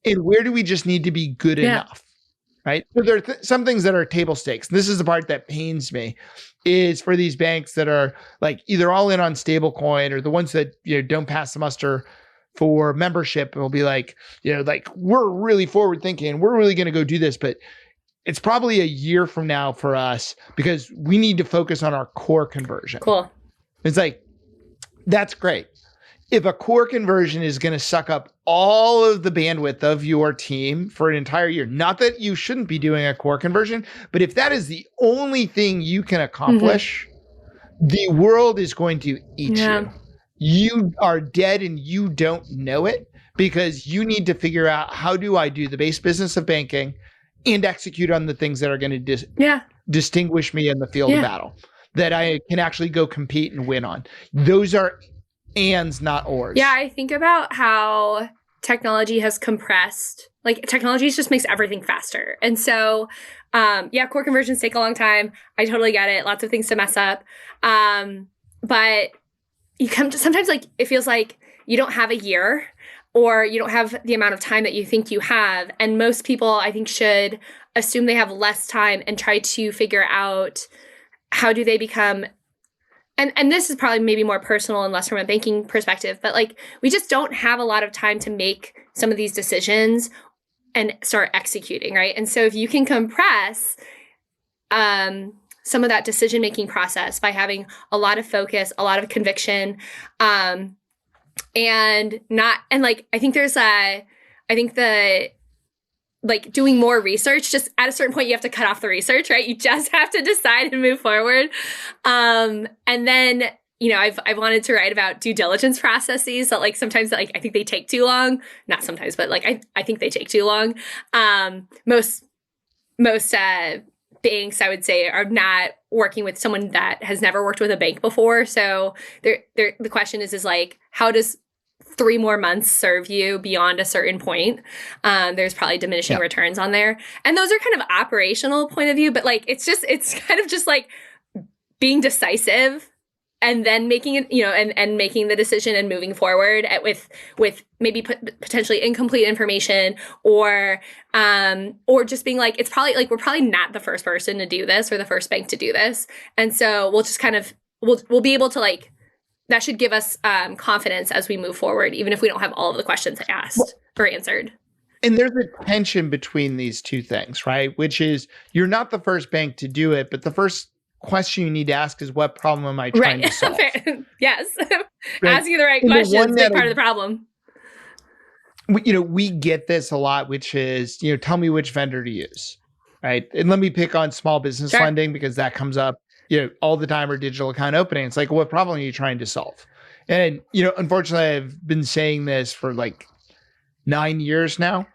And where do we just need to be good enough? Right? So there are some things that are table stakes. This is the part that pains me, is for these banks that are like either all in on stablecoin, or the ones that don't pass the muster for membership, will be like, like, we're really forward thinking, we're really going to go do this, but it's probably a year from now for us, because we need to focus on our core conversion. Cool. It's like, that's great. If a core conversion is going to suck up all of the bandwidth of your team for an entire year, not that you shouldn't be doing a core conversion, but if that is the only thing you can accomplish, the world is going to eat you. You are dead and you don't know it, because you need to figure out, how do I do the base business of banking and execute on the things that are going to distinguish me in the field of battle, that I can actually go compete and win on. Those are ands, not ors. Yeah, I think about how technology has compressed. Like, technology just makes everything faster. And so, core conversions take a long time. I totally get it. Lots of things to mess up. But you come to, sometimes like it feels like you don't have a year, or you don't have the amount of time that you think you have. And most people, I think, should assume they have less time and try to figure out how do they become, and this is probably maybe more personal and less from a banking perspective, but like, we just don't have a lot of time to make some of these decisions and start executing, right? And so if you can compress some of that decision-making process by having a lot of focus, a lot of conviction, I think like doing more research, just at a certain point, you have to cut off the research, right? You just have to decide and move forward. And then, I've wanted to write about due diligence processes that, like, sometimes, like, I think they take too long. Not sometimes, but like, I think they take too long. Most banks, I would say, are not working with someone that has never worked with a bank before. So the question is like, how does 3 more months serve you beyond a certain point? There's probably diminishing returns on there. And those are kind of operational point of view, but like, it's kind of just like being decisive and then making it, and making the decision and moving forward with maybe potentially incomplete information, or just being like, it's probably like, we're probably not the first person to do this or the first bank to do this. And so we'll just kind of, we'll be able to, like, that should give us confidence as we move forward, even if we don't have all of the questions asked or answered. And there's a tension between these two things, right? Which is, you're not the first bank to do it, but the first question you need to ask is, what problem am I trying to solve? Yes. Right? Asking the right question is a big part of the problem. We get this a lot, which is, tell me which vendor to use, right? And let me pick on small business lending because that comes up, all the time, or digital account opening. It's like, what problem are you trying to solve? And, unfortunately, I've been saying this for like 9 years now,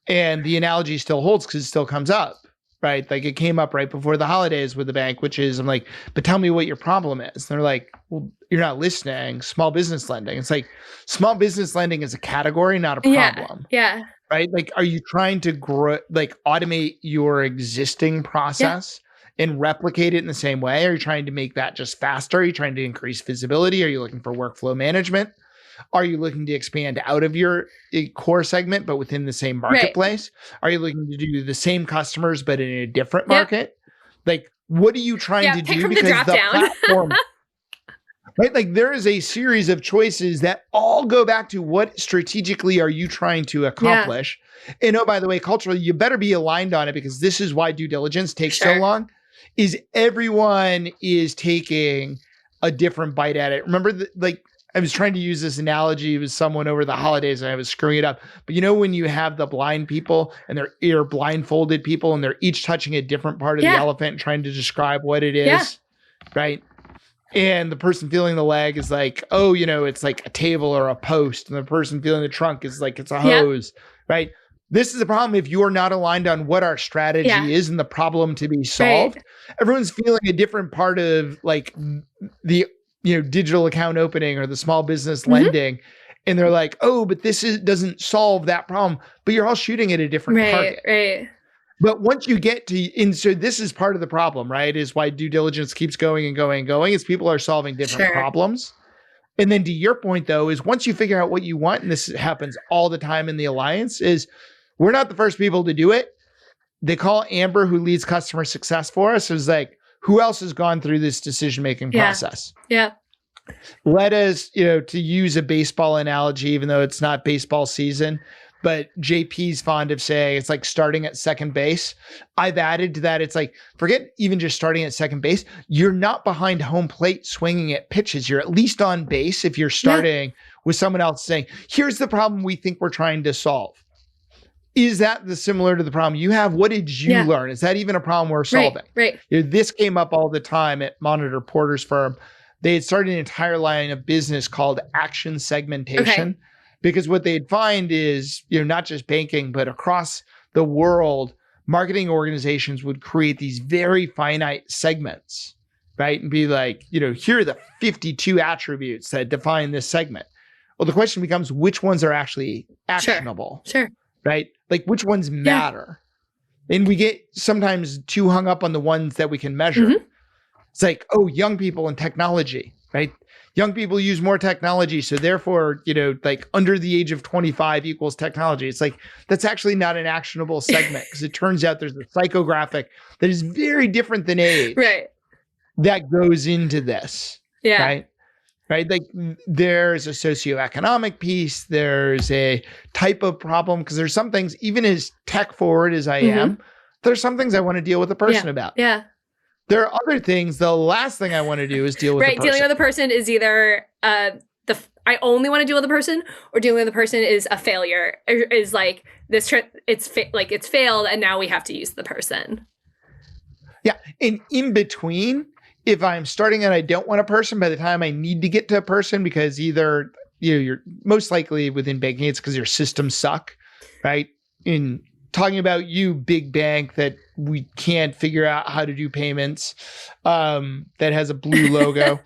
and the analogy still holds because it still comes up, right? Like it came up right before the holidays with the bank, which is, I'm like, but tell me what your problem is. And they're like, well, you're not listening. Small business lending. It's like, small business lending is a category, not a problem. Yeah. Right? Like, are you trying to automate your existing process and replicate it in the same way? Are you trying to make that just faster? Are you trying to increase visibility? Are you looking for workflow management? Are you looking to expand out of your core segment, but within the same marketplace? Right. Are you looking to do the same customers, but in a different market? Like, what are you trying to do? Because the platform, right? Like, there is a series of choices that all go back to what strategically are you trying to accomplish? Yeah. And by the way, culturally, you better be aligned on it, because this is why due diligence takes so long, is everyone is taking a different bite at it. Remember, I was trying to use this analogy with someone over the holidays and I was screwing it up. But when you have the blind people and they're blindfolded people and they're each touching a different part of the elephant and trying to describe what it is, right? And the person feeling the leg is like, oh, it's like a table or a post. And the person feeling the trunk is like, it's a hose, right? This is the problem. If you are not aligned on what our strategy is and the problem to be solved, everyone's feeling a different part of like the digital account opening or the small business lending. And they're like, oh, but this doesn't solve that problem. But you're all shooting at a different target. Right. But once you get to, and so this is part of the problem, right? Is why due diligence keeps going and going and going, is people are solving different problems. And then to your point though, is once you figure out what you want, and this happens all the time in the alliance, is we're not the first people to do it. They call Amber, who leads customer success for us, is like, who else has gone through this decision-making process? Yeah. Let us, to use a baseball analogy, even though it's not baseball season, but JP's fond of saying it's like starting at second base. I've added to that. It's like, forget even just starting at second base. You're not behind home plate swinging at pitches. You're at least on base if you're starting with someone else saying, here's the problem we think we're trying to solve. Is that similar to the problem you have? What did you learn? Is that even a problem we're solving? Right. This came up all the time at Monitor Porter's firm. They had started an entire line of business called action segmentation, because what they'd find is, not just banking, but across the world, marketing organizations would create these very finite segments, right? And be like, here are the 52 attributes that define this segment. Well, the question becomes, which ones are actually actionable? Sure. Right? Like, which ones matter? And we get sometimes too hung up on the ones that we can measure. It's like, oh, young people and technology, right? Young people use more technology. So therefore, like under the age of 25 equals technology. It's like, that's actually not an actionable segment, because it turns out there's a psychographic that is very different than age that goes into this. Right? Like, there's a socioeconomic piece, there's a type of problem, because there's some things, even as tech forward as I am, there's some things I want to deal with a person about. Yeah. There are other things, the last thing I want to do is deal with the person. Dealing with a person is either I only want to deal with a person, or dealing with a person is a failure. Is like this trip, it's failed, and now we have to use the person. Yeah, and in between, if I'm starting and I don't want a person, by the time I need to get to a person, because either you're most likely within banking, it's because your systems suck, right? In talking about you, big bank that we can't figure out how to do payments, that has a blue logo,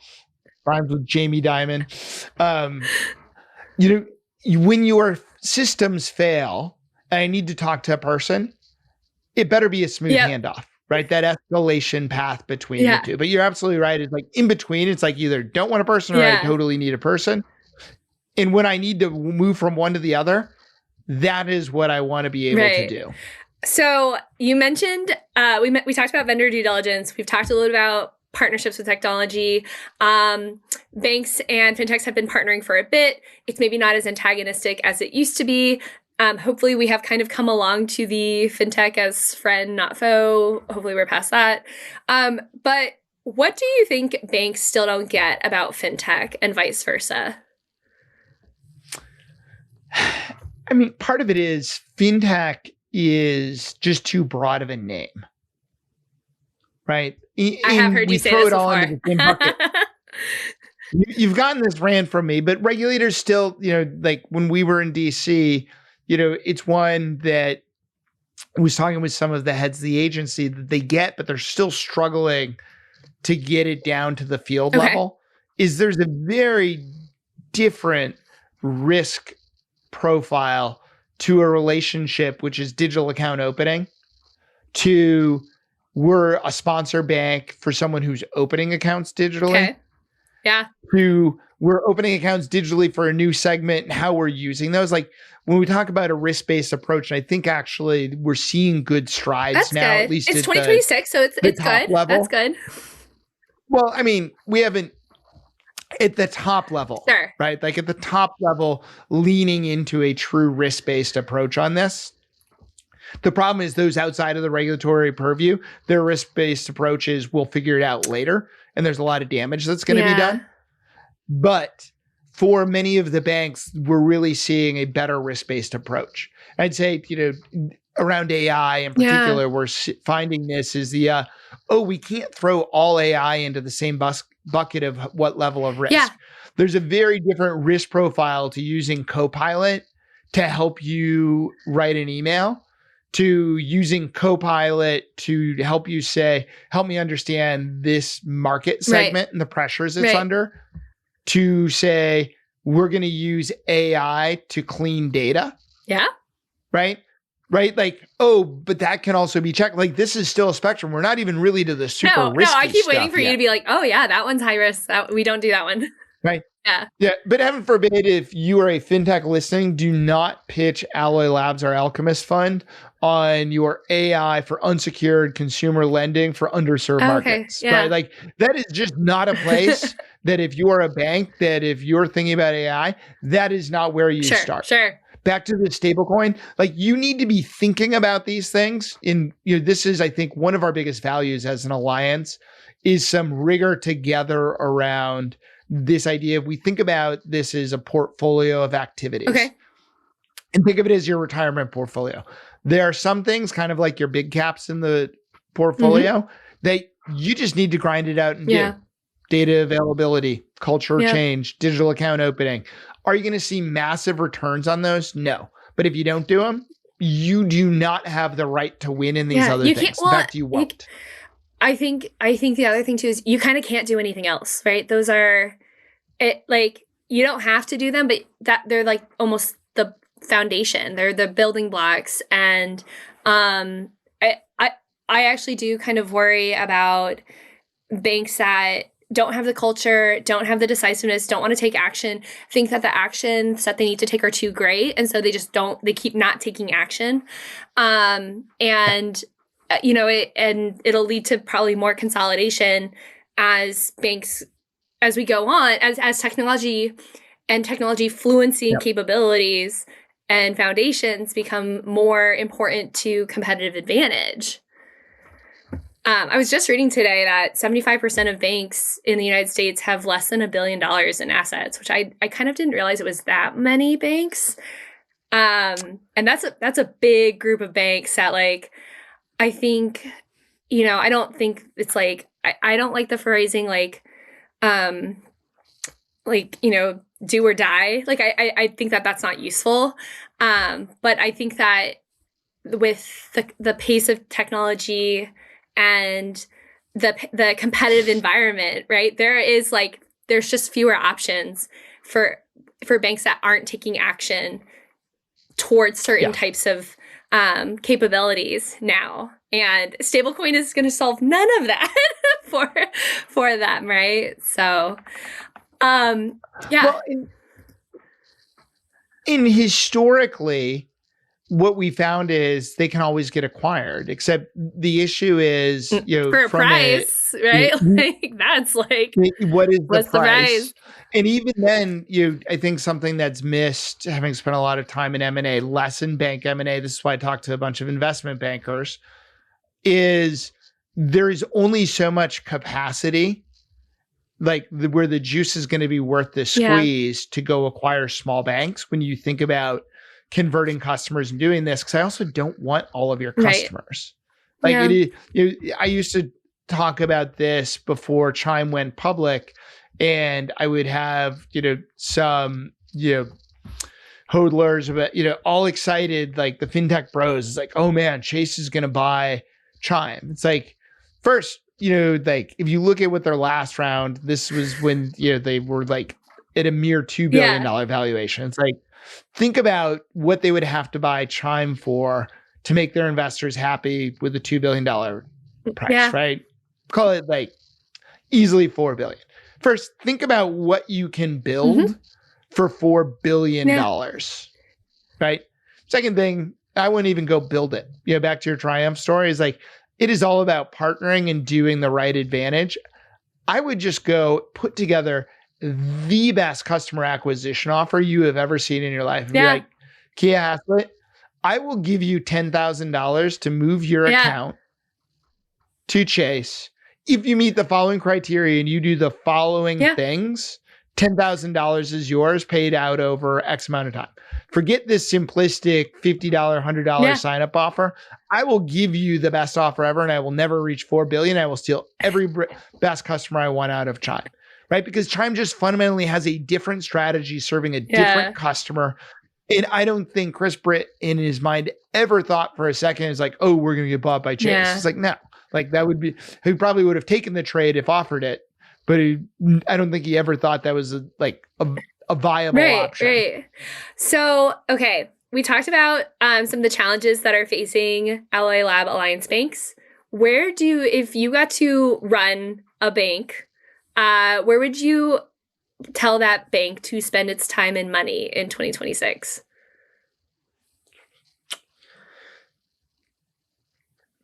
rhymes with Jamie Dimon. When your systems fail and I need to talk to a person, it better be a smooth handoff. Right? That escalation path between the two. But you're absolutely right. It's like in between, it's like either don't want a person or I totally need a person. And when I need to move from one to the other, that is what I want to be able to do. So you mentioned, we talked about vendor due diligence. We've talked a little about partnerships with technology. Banks and fintechs have been partnering for a bit. It's maybe not as antagonistic as it used to be. Hopefully we have kind of come along to the fintech as friend, not foe. Hopefully we're past that. But what do you think banks still don't get about fintech and vice versa? I mean, part of it is fintech is just too broad of a name, right? I have heard you say this before. Into the same bucket. You've gotten this rant from me, but regulators still, like when we were in DC, it's one that I was talking with some of the heads of the agency that they get, but they're still struggling to get it down to the field level. There's a very different risk profile to a relationship, which is digital account opening, to we're a sponsor bank for someone who's opening accounts digitally. Okay. Yeah. To we're opening accounts digitally for a new segment and how we're using those. Like when we talk about a risk-based approach, and I think actually we're seeing good strides That's now, good. at least it's 2026, so it's good. Level. That's good. Well, I mean, we haven't at the top level, sure, right? Like at the top level, leaning into a true risk-based approach on this. The problem is those outside of the regulatory purview, their risk-based approaches will figure it out later. And there's a lot of damage that's going to be done. But for many of the banks, we're really seeing a better risk-based approach. I'd say, around AI in particular, we're finding this is we can't throw all AI into the same bucket of what level of risk. Yeah. There's a very different risk profile to using Copilot to help you write an email, to using Copilot to help you help me understand this market segment and the pressures it's under, to say, we're going to use AI to clean data. Yeah. Right? Like, but that can also be checked. Like, this is still a spectrum. We're not even really to the super risky No, I keep waiting for you to be like, oh yeah, that one's high risk. We don't do that one. Right. Yeah. Yeah. But heaven forbid, if you are a fintech listening, do not pitch Alloy Labs or Alchemist Fund on your AI for unsecured consumer lending for underserved markets. Yeah. Right? Like that is just not a place that if you are a bank, that if you're thinking about AI, that is not where you start. Sure. Back to the stablecoin, like you need to be thinking about these things. This is, I think, one of our biggest values as an alliance is some rigor together around this idea. We think about this as a portfolio of activities. Okay. And think of it as your retirement portfolio. There are some things kind of like your big caps in the portfolio that you just need to grind it out and do. Data availability, culture change, digital account opening. Are you going to see massive returns on those? No. But if you don't do them, you do not have the right to win in these other things. In fact, you won't. I think the other thing too is you kind of can't do anything else, right? Those are you don't have to do them, but that they're like almost the foundation. They're the building blocks. And I actually do kind of worry about banks that don't have the culture, don't have the decisiveness, don't want to take action, think that the actions that they need to take are too great. And so they keep not taking action. And it'll lead to probably more consolidation as banks, as we go on, as technology and technology fluency and capabilities and foundations become more important to competitive advantage. I was just reading today that 75% of banks in the United States have less than $1 billion in assets, which I kind of didn't realize it was that many banks. And that's a big group of banks that I think, I don't think it's I don't like the phrasing do or die. I think that that's not useful. But I think that with the pace of technology and the competitive environment, right? There's just fewer options for banks that aren't taking action towards certain types of capabilities now. And stablecoin is going to solve none of that for them, right? So, Well, in historically, what we found is they can always get acquired, except the issue is, for a price, right? That's what is the price? And even then, I think something that's missed, having spent a lot of time in M&A, less in bank M&A, this is why I talked to a bunch of investment bankers, is there is only so much capacity, like where the juice is going to be worth the squeeze to go acquire small banks when you think about converting customers and doing this. Because I also don't want all of your customers. Like I used to talk about this before Chime went public, and I would have, some, hodlers about, all excited, like the fintech bros. It's like, oh man, Chase is going to buy Chime. It's like, first, like if you look at what their last round, this was when, they were like at a mere $2 billion valuation. It's like, think about what they would have to buy Chime for to make their investors happy with a $2 billion price, right? Call it like easily $4 billion. First, think about what you can build for $4 billion, right? Second thing, I wouldn't even go build it. Back to your Triumph story, is like, it is all about partnering and doing the right advantage. I would just go put together the best customer acquisition offer you have ever seen in your life. And be like, Kiah Haslett, I will give you $10,000 to move your account to Chase if you meet the following criteria and you do the following things. $10,000 is yours, paid out over X amount of time. Forget this simplistic $50, $100 sign-up offer. I will give you the best offer ever, and I will never reach $4 billion. I will steal every best customer I want out of Chime, right? Because Chime just fundamentally has a different strategy serving a different customer. And I don't think Chris Britt in his mind ever thought for a second, it's like, oh, we're going to get bought by Chase. It's like, no, like that would be, he probably would have taken the trade if offered it, but I don't think he ever thought that was a viable option. Right. So, okay. We talked about some of the challenges that are facing LA Lab Alliance banks. If you got to run a bank, where would you tell that bank to spend its time and money in 2026?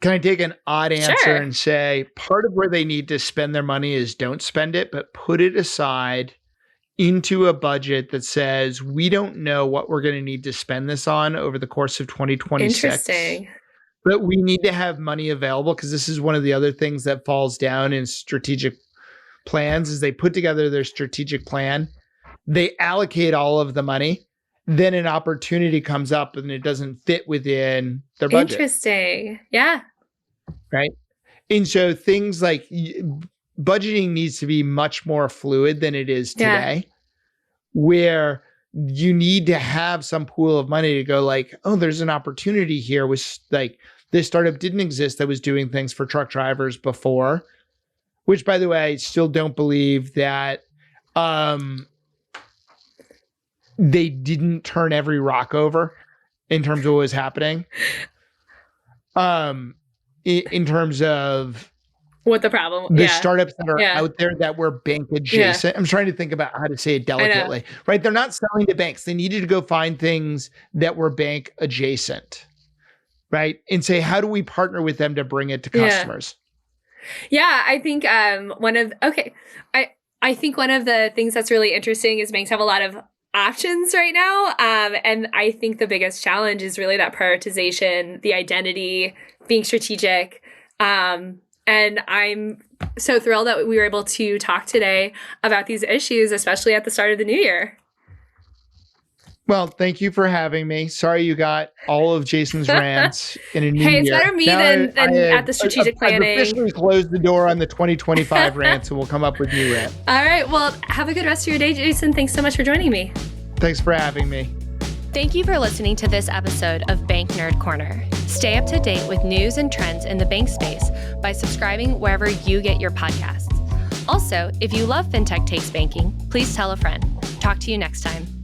Can I take an odd answer and say part of where they need to spend their money is don't spend it, but put it aside into a budget that says we don't know what we're going to need to spend this on over the course of 2026. Interesting. But we need to have money available, because this is one of the other things that falls down in strategic plans is they put together their strategic plan, they allocate all of the money, then an opportunity comes up and it doesn't fit within their budget. Interesting. Yeah. Right. And so things like budgeting needs to be much more fluid than it is today, where you need to have some pool of money to go like, oh, there's an opportunity here with like this startup didn't exist that was doing things for truck drivers before, which by the way, I still don't believe that they didn't turn every rock over in terms of what was happening. In terms of what the problem, the startups that are out there that were bank adjacent. I'm trying to think about how to say it delicately, right? They're not selling to banks. They needed to go find things that were bank adjacent, right? And say, how do we partner with them to bring it to customers? Yeah, I think I think one of the things that's really interesting is banks have a lot of options right now. And I think the biggest challenge is really that prioritization, the identity, being strategic. And I'm so thrilled that we were able to talk today about these issues, especially at the start of the new year. Well, thank you for having me. Sorry you got all of Jason's rants in a new year. Hey, it's better me than at the strategic planning. I've officially closed the door on the 2025 rants, and we'll come up with new rants. All right. Well, have a good rest of your day, Jason. Thanks so much for joining me. Thanks for having me. Thank you for listening to this episode of Bank Nerd Corner. Stay up to date with news and trends in the bank space by subscribing wherever you get your podcasts. Also, if you love FinTech Takes Banking, please tell a friend. Talk to you next time.